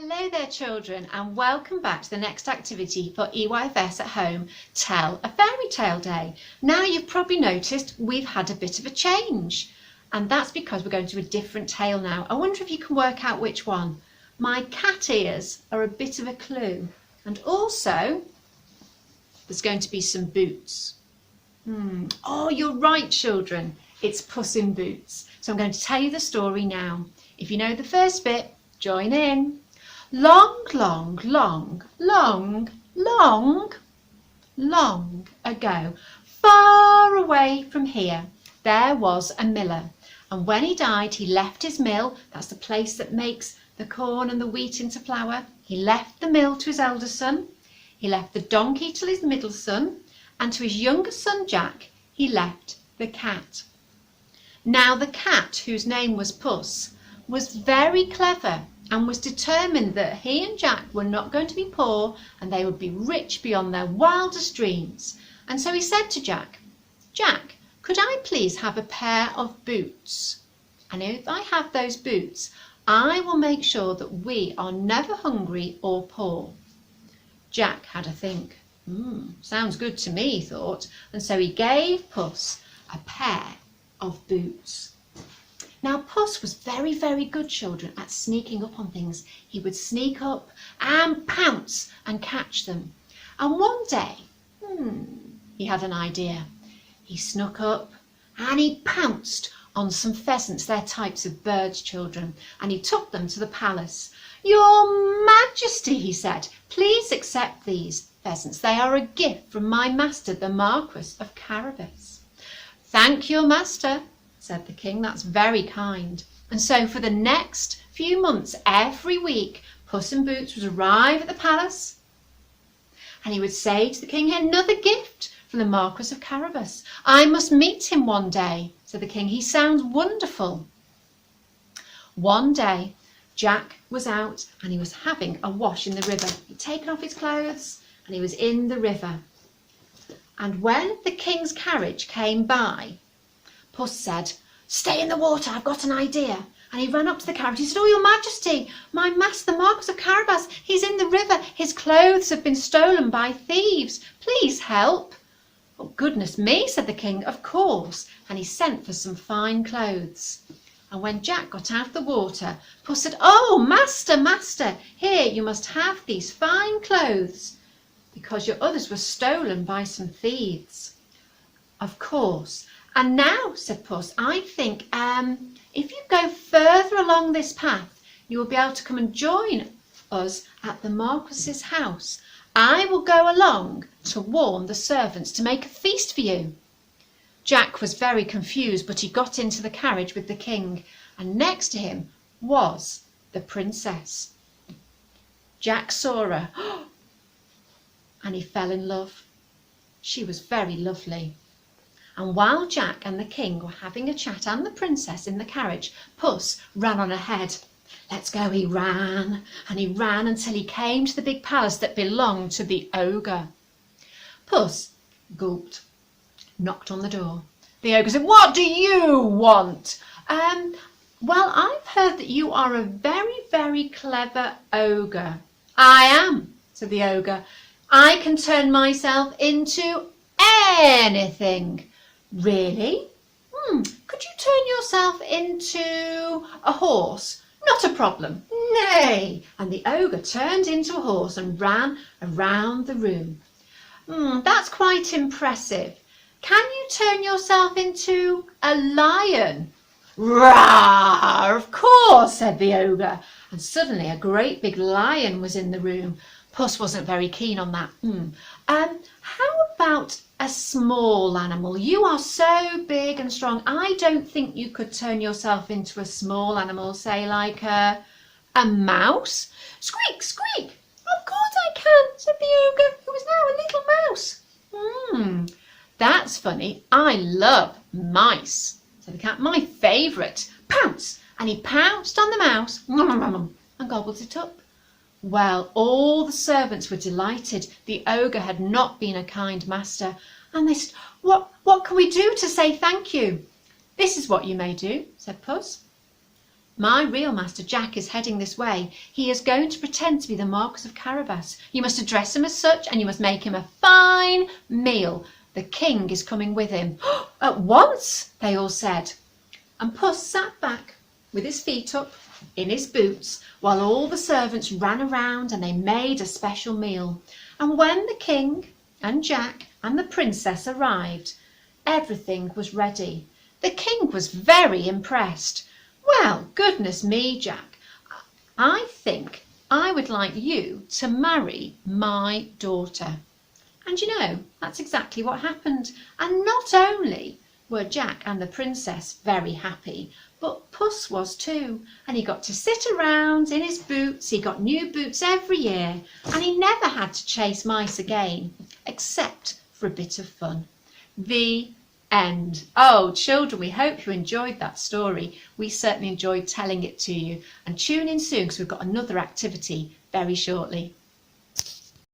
Hello there children, and welcome back to the next activity for EYFS at Home, Tell a Fairy Tale Day. Now you've probably noticed we've had a bit of a change, and that's because we're going to a different tale now. I wonder if you can work out which one. My cat ears are a bit of a clue, and also there's going to be some boots. Oh, you're right children, it's Puss in Boots. So I'm going to tell you the story now. If you know the first bit, join in. Long, long, long, long, long, long ago, far away from here, there was a miller. And when he died, he left his mill. That's the place that makes the corn and the wheat into flour. He left the mill to his elder son. He left the donkey to his middle son. And to his younger son, Jack, he left the cat. Now the cat, whose name was Puss, was very clever and was determined that he and Jack were not going to be poor and they would be rich beyond their wildest dreams. And so he said to Jack, "Jack, could I please have a pair of boots? And if I have those boots, I will make sure that we are never hungry or poor." Jack had a think. Sounds good to me, he thought, and so he gave Puss a pair of boots. Now Puss was very, very good, children, at sneaking up on things. He would sneak up and pounce and catch them. And one day, he had an idea. He snuck up and he pounced on some pheasants. They're types of birds, children, and he took them to the palace. "Your Majesty," he said, "please accept these pheasants. They are a gift from my master, the Marquis of Carabas." "Thank your master," said the king, "that's very kind." And so for the next few months, every week, Puss in Boots would arrive at the palace and he would say to the king, "Another gift from the Marquis of Carabas. I must meet him one day," said the king. "He sounds wonderful." One day, Jack was out and he was having a wash in the river. He'd taken off his clothes and he was in the river. And when the king's carriage came by, Puss said, "Stay in the water, I've got an idea." And he ran up to the carriage. He said, "Oh, your Majesty, my master, the Marquis of Carabas, he's in the river. His clothes have been stolen by thieves. Please help." "Oh, goodness me," said the king, "of course." And he sent for some fine clothes. And when Jack got out of the water, Puss said, "Oh, master, master, here, you must have these fine clothes, because your others were stolen by some thieves." "Of course. And now," said Puss, "I think if you go further along this path, you will be able to come and join us at the Marquis's house. I will go along to warn the servants to make a feast for you." Jack was very confused, but he got into the carriage with the king, and next to him was the princess. Jack saw her and he fell in love. She was very lovely. And while Jack and the king were having a chat and the princess in the carriage, Puss ran on ahead. Let's go, he ran, and he ran until he came to the big palace that belonged to the ogre. Puss gulped, knocked on the door. The ogre said, "What do you want?" "Well, I've heard that you are a very, very clever ogre." "I am," said the ogre. "I can turn myself into anything." "Really? Could you turn yourself into a horse?" "Not a problem." "Nay." And the ogre turned into a horse and ran around the room. "That's quite impressive. Can you turn yourself into a lion?" "Roar, of course," said the ogre. And suddenly a great big lion was in the room. Puss wasn't very keen on that. How about a small animal? You are so big and strong. I don't think you could turn yourself into a small animal, say like a mouse." "Squeak, squeak." "Of course I can," said the ogre, who was now a little mouse. "That's funny. I love mice," said the cat. "My favourite." Pounce! And he pounced on the mouse and gobbled it up. Well, all the servants were delighted. The ogre had not been a kind master, and they said, What can we do to say thank you?" "This is what you may do," said Puss. My real master Jack is heading this way. He is going to pretend to be the Marquis of Carabas. You must address him as such, and you must make him a fine meal. The king is coming with him." "At once," they all said. And Puss sat back with his feet up in his boots while all the servants ran around and they made a special meal. And when the king and Jack and the princess arrived, everything was ready. The king was very impressed. "Well, goodness me, Jack, I think I would like you to marry my daughter." And you know, that's exactly what happened. And not only were Jack and the princess very happy, but Puss was too. And he got to sit around in his boots. He got new boots every year, and he never had to chase mice again, except for a bit of fun. The end. Oh, children, we hope you enjoyed that story. We certainly enjoyed telling it to you. And tune in soon because we've got another activity very shortly.